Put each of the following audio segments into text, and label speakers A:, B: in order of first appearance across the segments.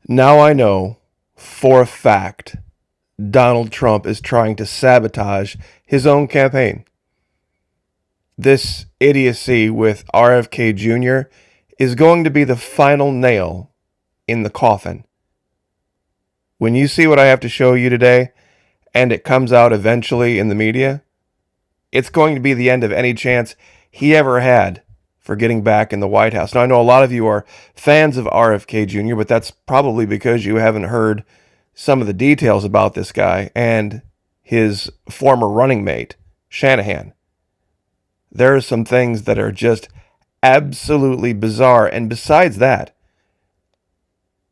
A: Now I know for a fact Donald Trump is trying to sabotage his own campaign. This idiocy with RFK Jr. is going to be the final nail in the coffin. When you see what I have to show you today, and it comes out eventually in the media, it's going to be the end of any chance he ever had for getting back in the White House. Now, I know a lot of you are fans of RFK Jr., but that's probably because you haven't heard some of the details about this guy and his former running mate, Shanahan. There are some things that are just absolutely bizarre. And besides that,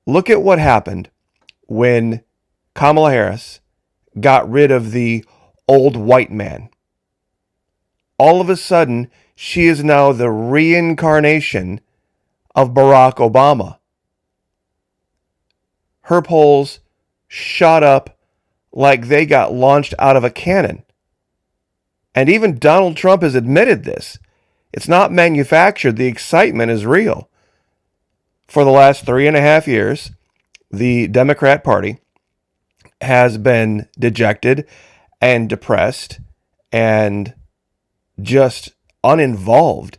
A: look at what happened when Kamala Harris got rid of the old white man. All of a sudden, she is now the reincarnation of Barack Obama. Her polls shot up like they got launched out of a cannon. And even Donald Trump has admitted this. It's not manufactured. The excitement is real. For the last 3.5 years, the Democrat Party has been dejected and depressed and just uninvolved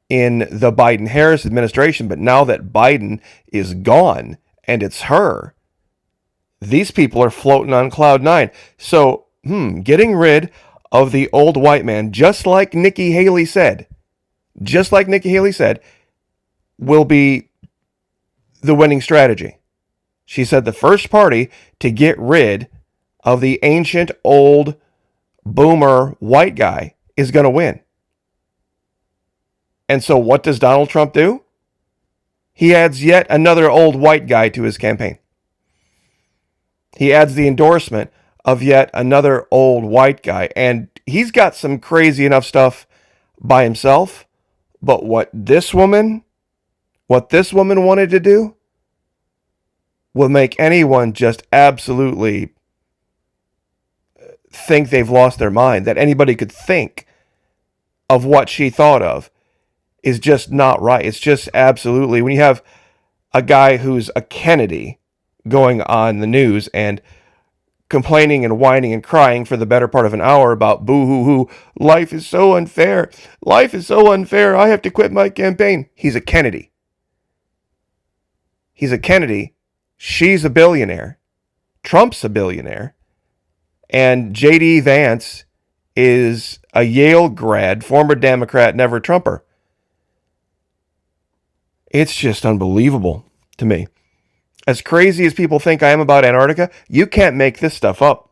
A: in the Biden-Harris administration. But now that Biden is gone and it's her, these people are floating on cloud nine. So, getting rid of the old white man, just like Nikki Haley said, will be the winning strategy. She said the first party to get rid of the ancient old boomer white guy is going to win. And so what does Donald Trump do? He adds yet another old white guy to his campaign. He adds the endorsement of yet another old white guy. And he's got some crazy enough stuff by himself. But what this woman wanted to do will make anyone just absolutely think they've lost their mind. That anybody could think of what she thought of is just not right. It's just absolutely, when you have a guy who's a Kennedy going on the news and complaining and whining and crying for the better part of an hour about boo-hoo-hoo, life is so unfair, I have to quit my campaign. He's a Kennedy. She's a billionaire. Trump's a billionaire. And J.D. Vance is a Yale grad, former Democrat, never Trumper. It's just unbelievable to me. As crazy as people think I am about Antarctica, you can't make this stuff up.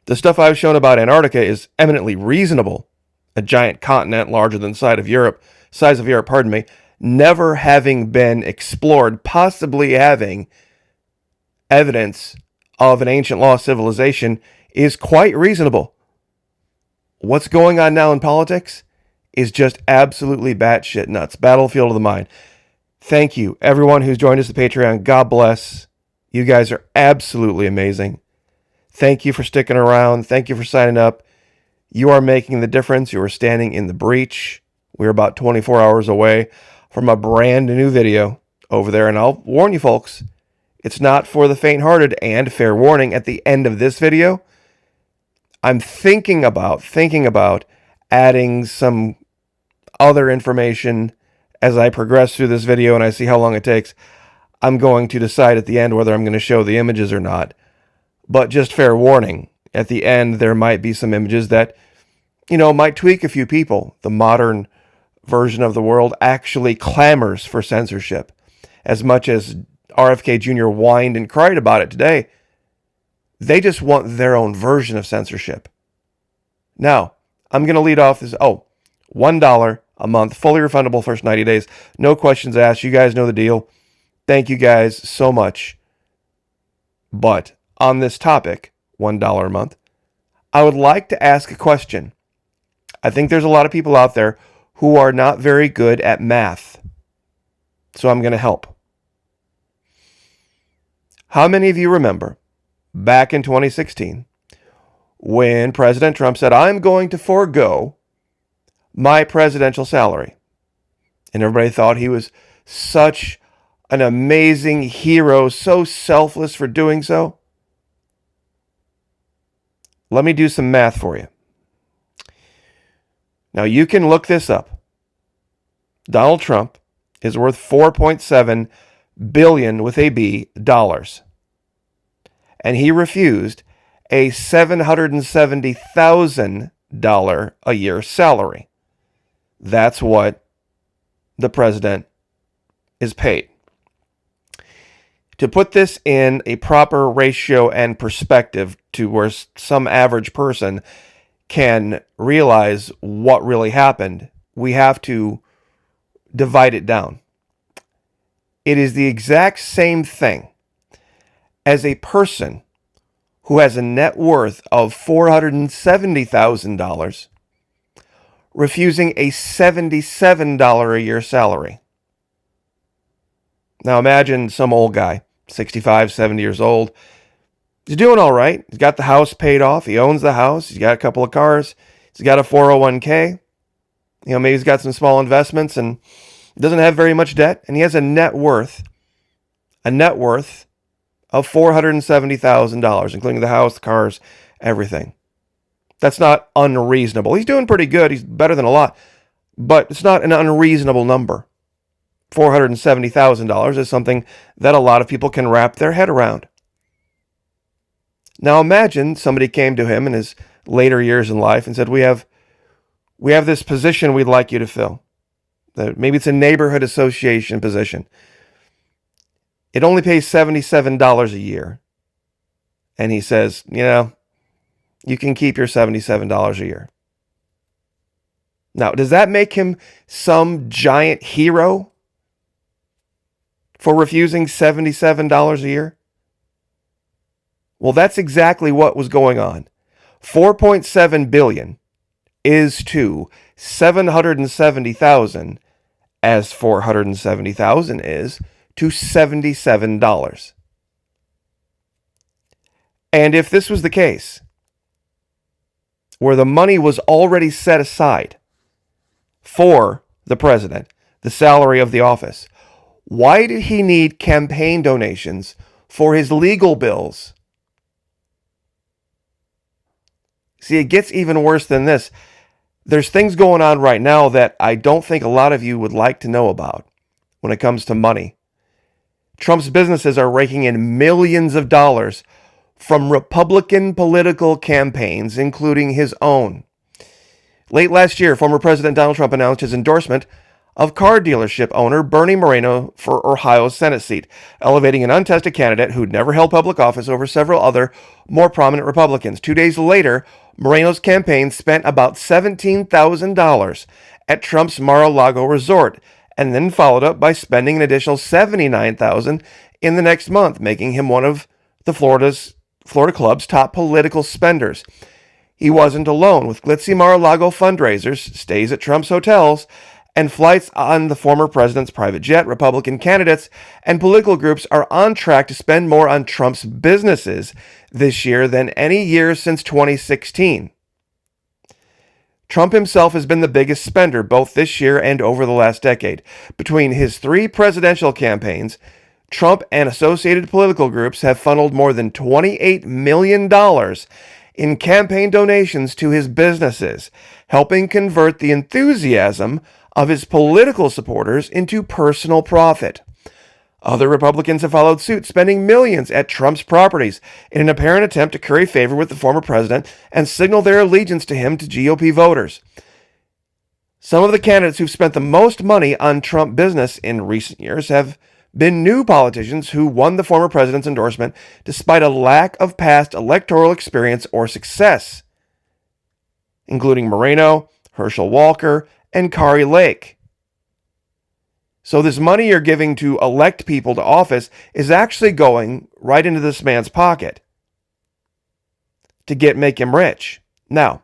A: The stuff I've shown about Antarctica is eminently reasonable. A giant continent larger than the size of Europe, never having been explored, possibly having evidence of an ancient lost civilization is quite reasonable. What's going on now in politics is just absolutely batshit nuts. Battlefield of the mind. Thank you, everyone who's joined us at Patreon. God bless. You guys are absolutely amazing. Thank you for sticking around. Thank you for signing up. You are making the difference. You are standing in the breach. We're about 24 hours away from a brand new video over there. And I'll warn you folks, it's not for the faint-hearted. And fair warning, at the end of this video, I'm thinking about adding some other information as I progress through this video and I see how long it takes. I'm going to decide at the end whether I'm going to show the images or not. But just fair warning, at the end there might be some images that, might tweak a few people. The modern version of the world actually clamors for censorship. As much as RFK Jr. whined and cried about it today, they just want their own version of censorship. Now, I'm going to lead off this. $1 a month, fully refundable first 90 days. No questions asked. You guys know the deal. Thank you guys so much. But on this topic, $1 a month, I would like to ask a question. I think there's a lot of people out there who are not very good at math. So I'm going to help. How many of you remember back in 2016 when President Trump said, I'm going to forego my presidential salary? And everybody thought he was such an amazing hero, so selfless for doing so? Let me do some math for you. Now, you can look this up. Donald Trump is worth $4.7 billion with a B dollars. And he refused a $770,000 a year salary. That's what the president is paid. To put this in a proper ratio and perspective to where some average person can realize what really happened, we have to divide it down. It is the exact same thing as a person who has a net worth of $470,000 refusing a $77 a year salary. Now imagine some old guy, 65, 70 years old. He's doing all right. He's got the house paid off. He owns the house. He's got a couple of cars. He's got a 401k. Maybe he's got some small investments and doesn't have very much debt. And he has a net worth of $470,000, including the house, the cars, everything. That's not unreasonable. He's doing pretty good. He's better than a lot. But it's not an unreasonable number. $470,000 is something that a lot of people can wrap their head around. Now imagine somebody came to him in his later years in life and said, we have this position we'd like you to fill. Maybe it's a neighborhood association position. It only pays $77 a year. And he says, you can keep your $77 a year. Now, does that make him some giant hero for refusing $77 a year? Well, that's exactly what was going on. $4.7 billion is to $770,000 as $470,000 is to $77. And if this was the case, where the money was already set aside for the president, the salary of the office, why did he need campaign donations for his legal bills? See, it gets even worse than this. There's things going on right now that I don't think a lot of you would like to know about when it comes to money. Trump's businesses are raking in millions of dollars from Republican political campaigns, including his own. Late last year, former President Donald Trump announced his endorsement of car dealership owner Bernie Moreno for Ohio's Senate seat, elevating an untested candidate who'd never held public office over several other more prominent Republicans. 2 days later, Moreno's campaign spent about $17,000 at Trump's Mar-a-Lago resort, and then followed up by spending an additional $79,000 in the next month, making him one of the Florida Club's top political spenders. He wasn't alone, with glitzy Mar-a-Lago fundraisers, stays at Trump's hotels, and flights on the former president's private jet. Republican candidates and political groups are on track to spend more on Trump's businesses this year than any year since 2016. Trump himself has been the biggest spender both this year and over the last decade. Between his 3 presidential campaigns, Trump and associated political groups have funneled more than $28 million in campaign donations to his businesses, helping convert the enthusiasm of his political supporters into personal profit. Other Republicans have followed suit, spending millions at Trump's properties in an apparent attempt to curry favor with the former president and signal their allegiance to him to GOP voters. Some of the candidates who've spent the most money on Trump business in recent years have been new politicians who won the former president's endorsement despite a lack of past electoral experience or success, including Moreno, Herschel Walker, and Kari Lake. So this money you're giving to elect people to office is actually going right into this man's pocket to make him rich. Now,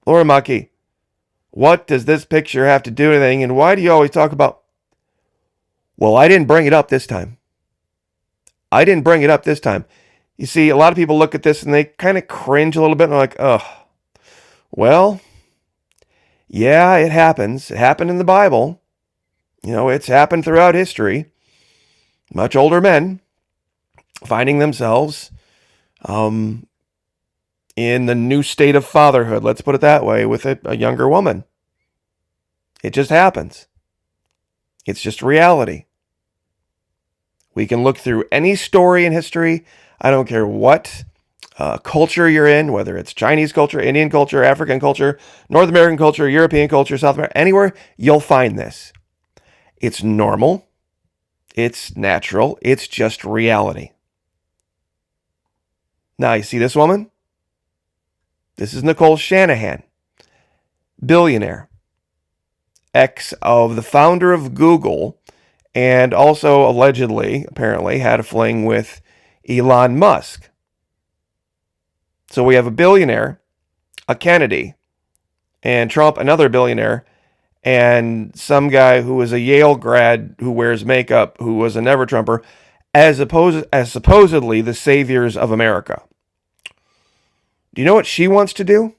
A: Laura Maki, what does this picture have to do with anything, and why do you always talk about... Well, I didn't bring it up this time. You see, a lot of people look at this and they kind of cringe a little bit and they're like, ugh, well, yeah, it happens. It happened in the Bible. It's happened throughout history. Much older men finding themselves in the new state of fatherhood, let's put it that way, with a younger woman. It just happens. It's just reality. We can look through any story in history. I don't care what culture you're in, whether it's Chinese culture, Indian culture, African culture, North American culture, European culture, South America, anywhere, you'll find this. It's normal. It's natural. It's just reality. Now, you see this woman? This is Nicole Shanahan, billionaire, ex of the founder of Google, and also allegedly, apparently, had a fling with Elon Musk. So we have a billionaire, a Kennedy, and Trump, another billionaire, and some guy who was a Yale grad who wears makeup, who was a never-Trumper, as supposedly the saviors of America. Do you know what she wants to do?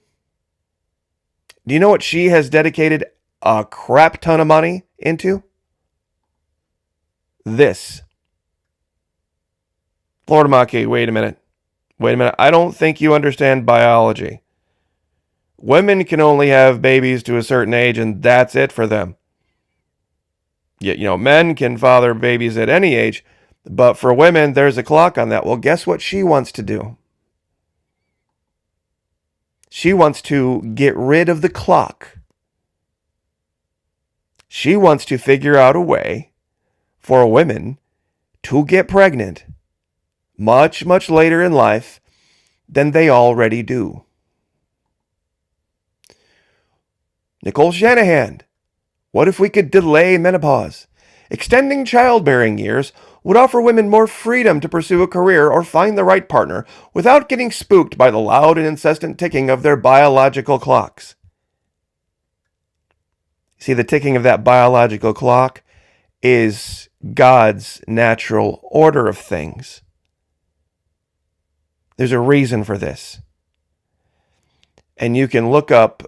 A: Do you know what she has dedicated a crap ton of money into? This. Florida Maki, wait a minute. I don't think you understand biology. Women can only have babies to a certain age, and that's it for them. Men can father babies at any age, but for women, there's a clock on that. Well, guess what she wants to do? She wants to get rid of the clock. She wants to figure out a way for women to get pregnant much, much later in life than they already do. Nicole Shanahan, what if we could delay menopause? Extending childbearing years would offer women more freedom to pursue a career or find the right partner without getting spooked by the loud and incessant ticking of their biological clocks. See, the ticking of that biological clock is God's natural order of things. There's a reason for this. And you can look up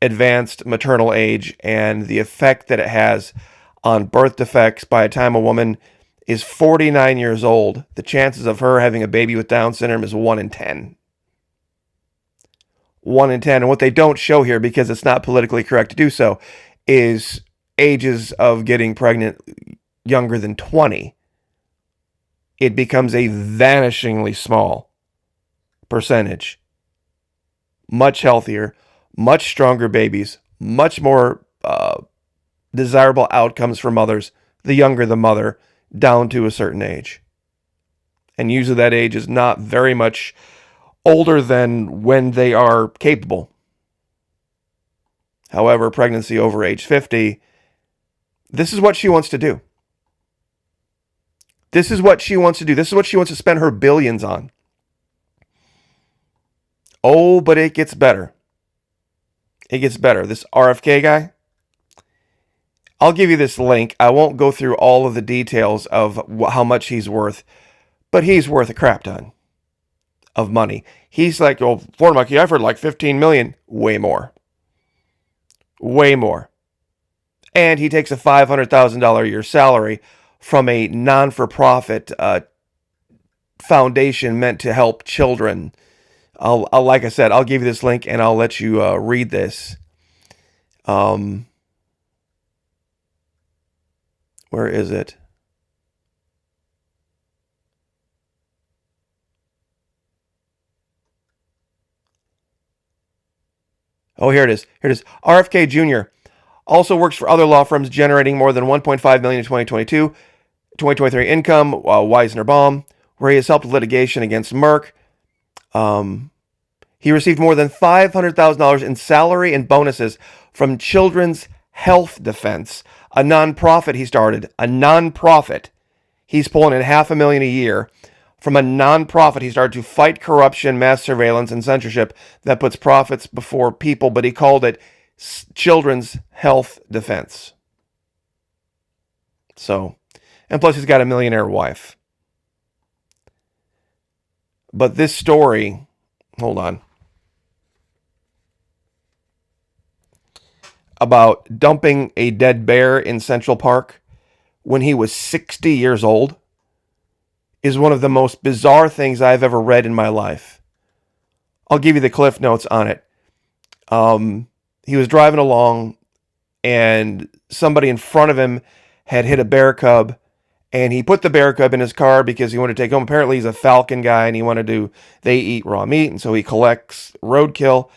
A: advanced maternal age and the effect that it has on birth defects. By the time a woman is 49 years old, the chances of her having a baby with Down syndrome is 1 in 10. 1 in 10. And what they don't show here, because it's not politically correct to do so, is ages of getting pregnant younger than 20. It becomes a vanishingly small percentage. Much healthier, much stronger babies, much more desirable outcomes for mothers, the younger the mother, down to a certain age. And usually that age is not very much older than when they are capable. However, pregnancy over age 50, this is what she wants to do. This is what she wants to do. This is what she wants to spend her billions on. Oh, but it gets better. It gets better. This RFK guy, I'll give you this link. I won't go through all of the details of how much he's worth, but he's worth a crap ton of money. He's like, oh, Florida Monkey, I've heard like 15 million. Way more. Way more. And he takes a $500,000 a year salary from a non-for-profit foundation meant to help children. Like I said, I'll give you this link and I'll let you read this. Where is it? Oh, here it is. RFK Jr. also works for other law firms, generating more than $1.5 million in 2022, 2023 income. Weisner Baum, where he has helped litigation against Merck. He received more than $500,000 in salary and bonuses from Children's Health Defense, a nonprofit he started. A nonprofit. He's pulling in $500,000 a year from a nonprofit he started to fight corruption, mass surveillance, and censorship that puts profits before people, but he called it Children's Health Defense. So, and plus he's got a millionaire wife. But this story, hold on. about dumping a dead bear in Central Park when he was 60 years old is one of the most bizarre things I've ever read in my life. I'll give you the cliff notes on it. He was driving along and somebody in front of him had hit a bear cub, and he put the bear cub in his car because he wanted to take home. Apparently he's a falcon guy and they eat raw meat, and so he collects roadkill.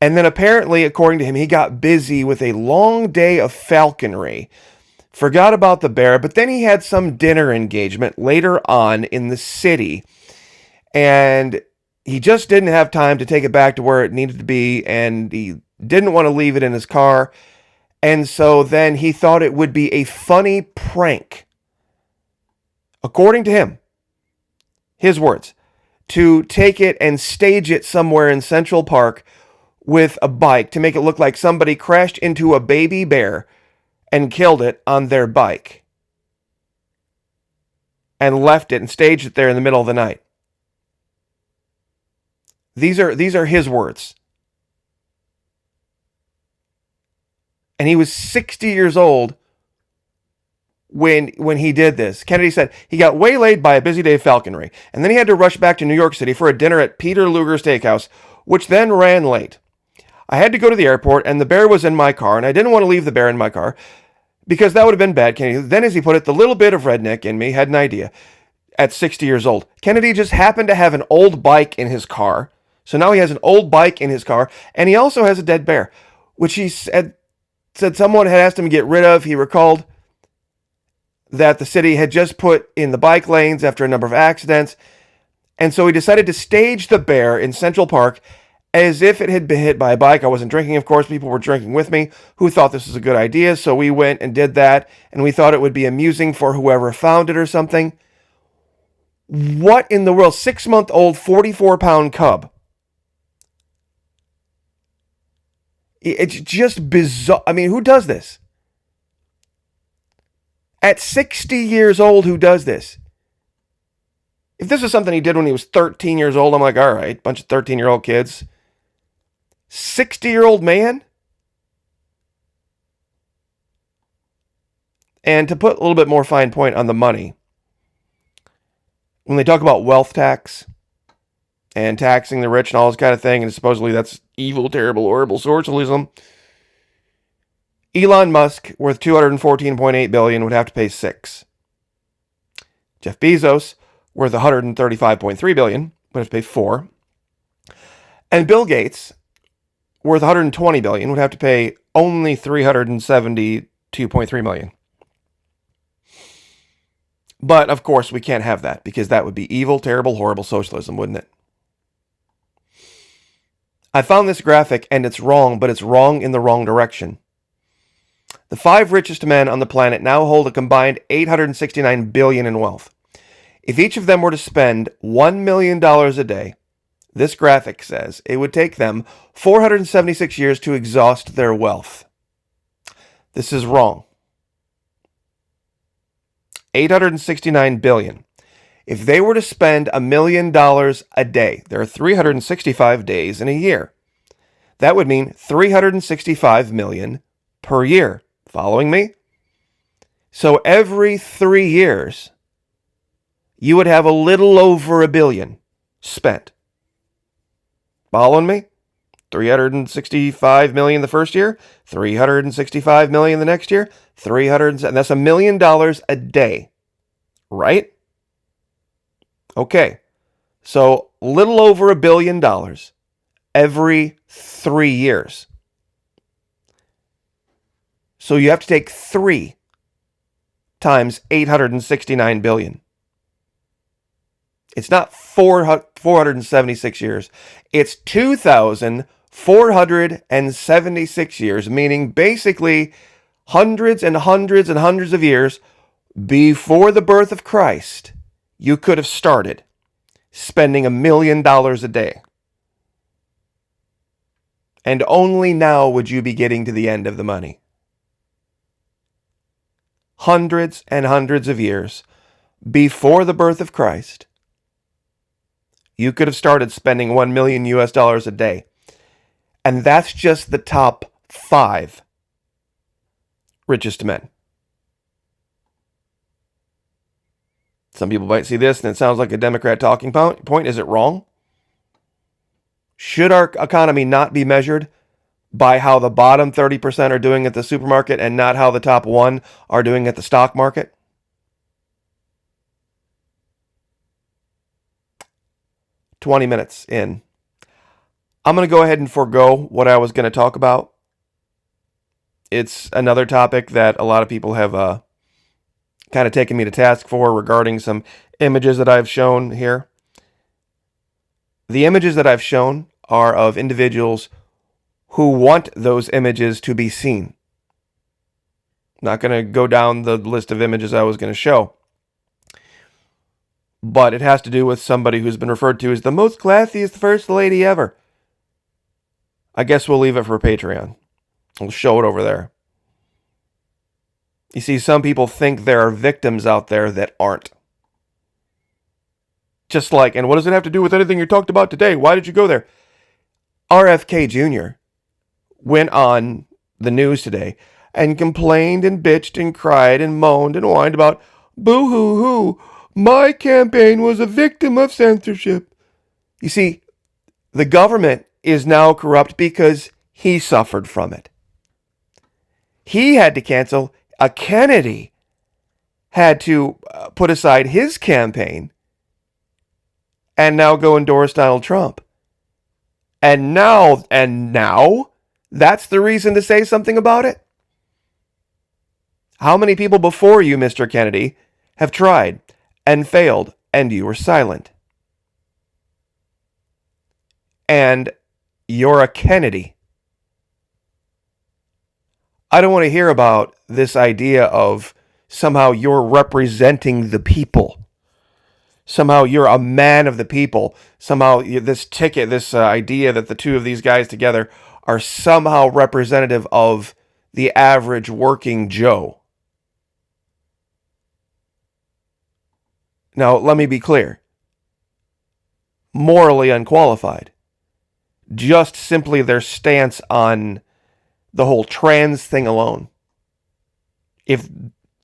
A: And then apparently, according to him, he got busy with a long day of falconry, forgot about the bear, but then he had some dinner engagement later on in the city, and he just didn't have time to take it back to where it needed to be, and he didn't want to leave it in his car. And so then he thought it would be a funny prank, according to him, his words, to take it and stage it somewhere in Central Park with a bike to make it look like somebody crashed into a baby bear and killed it on their bike and left it and staged it there in the middle of the night. These are his words. And he was 60 years old when he did this. Kennedy said he got waylaid by a busy day of falconry, and then he had to rush back to New York City for a dinner at Peter Luger Steakhouse, which then ran late. I had to go to the airport, and the bear was in my car, and I didn't want to leave the bear in my car because that would have been bad, Kennedy. Then, as he put it, the little bit of redneck in me had an idea. At 60 years old, Kennedy just happened to have an old bike in his car. So now he has an old bike in his car, and he also has a dead bear, which he said someone had asked him to get rid of. He recalled that the city had just put in the bike lanes after a number of accidents, and so he decided to stage the bear in Central Park as if it had been hit by a bike. I wasn't drinking, of course. People were drinking with me who thought this was a good idea, so we went and did that, and we thought it would be amusing for whoever found it or something. What in the world? 6-month-old, 44-pound cub. It's just bizarre. I mean, who does this? At 60 years old, who does this? If this was something he did when he was 13 years old, I'm like, all right, bunch of 13-year-old kids. 60-year-old man? And to put a little bit more fine point on the money, when they talk about wealth tax and taxing the rich and all this kind of thing, and supposedly that's evil, terrible, horrible socialism, Elon Musk, worth $214.8 billion, would have to pay $6. Jeff Bezos, worth $135.3 billion, would have to pay $4. And Bill Gates, worth $120 billion, would have to pay only $372.3 million. But, of course, we can't have that, because that would be evil, terrible, horrible socialism, wouldn't it? I found this graphic, and it's wrong, but it's wrong in the wrong direction. The 5 richest men on the planet now hold a combined $869 billion in wealth. If each of them were to spend $1 million a day, this graphic says it would take them 476 years to exhaust their wealth. This is wrong. $869 billion. If they were to spend $1 million a day, there are 365 days in a year. That would mean 365 million per year. Following me? So every 3 years, you would have a little over $1 billion spent. Following me? 365 million the first year, 365 million the next year, and that's $1 million a day, right? Okay, so a little over $1 billion every 3 years. So you have to take 3 times 869 billion. It's not 476 years. It's 2,476 years, meaning basically hundreds and hundreds and hundreds of years before the birth of Christ, you could have started spending $1 million a day. And only now would you be getting to the end of the money. Hundreds and hundreds of years before the birth of Christ, you could have started spending $1 million a day. And that's just the top 5 richest men. Some people might see this and it sounds like a Democrat talking point. Is it wrong? Should our economy not be measured by how the bottom 30% are doing at the supermarket and not how the top 1% are doing at the stock market? "20 minutes in. I'm going to go ahead and forego what I was going to talk about. It's another topic that a lot of people have kind of taken me to task for regarding some images that I've shown here. The images that I've shown are of individuals who want those images to be seen. I'm not going to go down the list of images I was going to show. But it has to do with somebody who's been referred to as the most classiest first lady ever. I guess we'll leave it for Patreon. We'll show it over there. You see, some people think there are victims out there that aren't. Just like, and what does it have to do with anything you talked about today? Why did you go there? RFK Jr. went on the news today and complained and bitched and cried and moaned and whined about, boo-hoo-hoo, my campaign was a victim of censorship. You see, the government is now corrupt because he suffered from it. He had to cancel. A Kennedy had to put aside his campaign and now go endorse Donald Trump. And now, that's the reason to say something about it? How many people before you, Mr. Kennedy, have tried and failed, and you were silent? And you're a Kennedy. I don't want to hear about this idea of somehow you're representing the people. Somehow you're a man of the people. Somehow this idea that the two of these guys together are somehow representative of the average working Joe. Now, let me be clear. Morally unqualified. Just simply their stance on the whole trans thing alone. If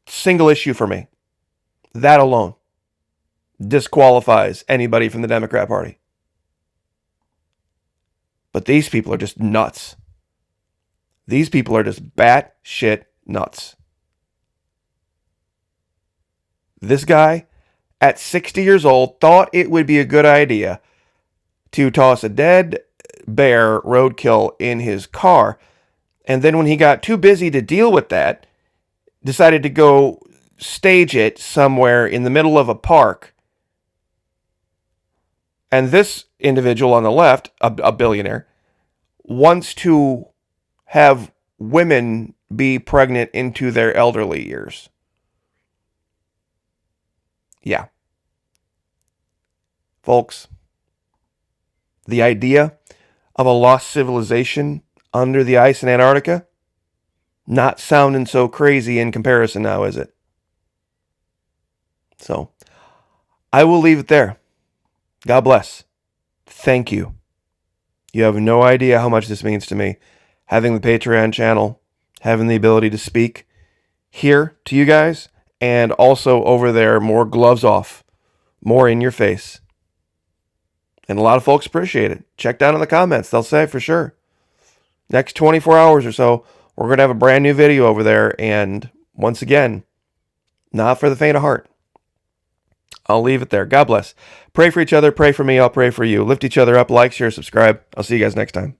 A: single issue for me, that alone disqualifies anybody from the Democrat Party. But these people are just nuts. These people are just batshit nuts. This guy, at 60 years old, thought it would be a good idea to toss a dead bear roadkill in his car. And then when he got too busy to deal with that, decided to go stage it somewhere in the middle of a park. And this individual on the left, a billionaire, wants to have women be pregnant into their elderly years. Yeah. Folks, the idea of a lost civilization under the ice in Antarctica, not sounding so crazy in comparison now, is it? So, I will leave it there. God bless. Thank you. You have no idea how much this means to me. Having the Patreon channel, having the ability to speak here to you guys, and also over there, more gloves off, more in your face. And a lot of folks appreciate it. Check down in the comments. They'll say for sure. Next 24 hours or so, we're going to have a brand new video over there. And once again, not for the faint of heart. I'll leave it there. God bless. Pray for each other. Pray for me. I'll pray for you. Lift each other up. Like, share, subscribe. I'll see you guys next time.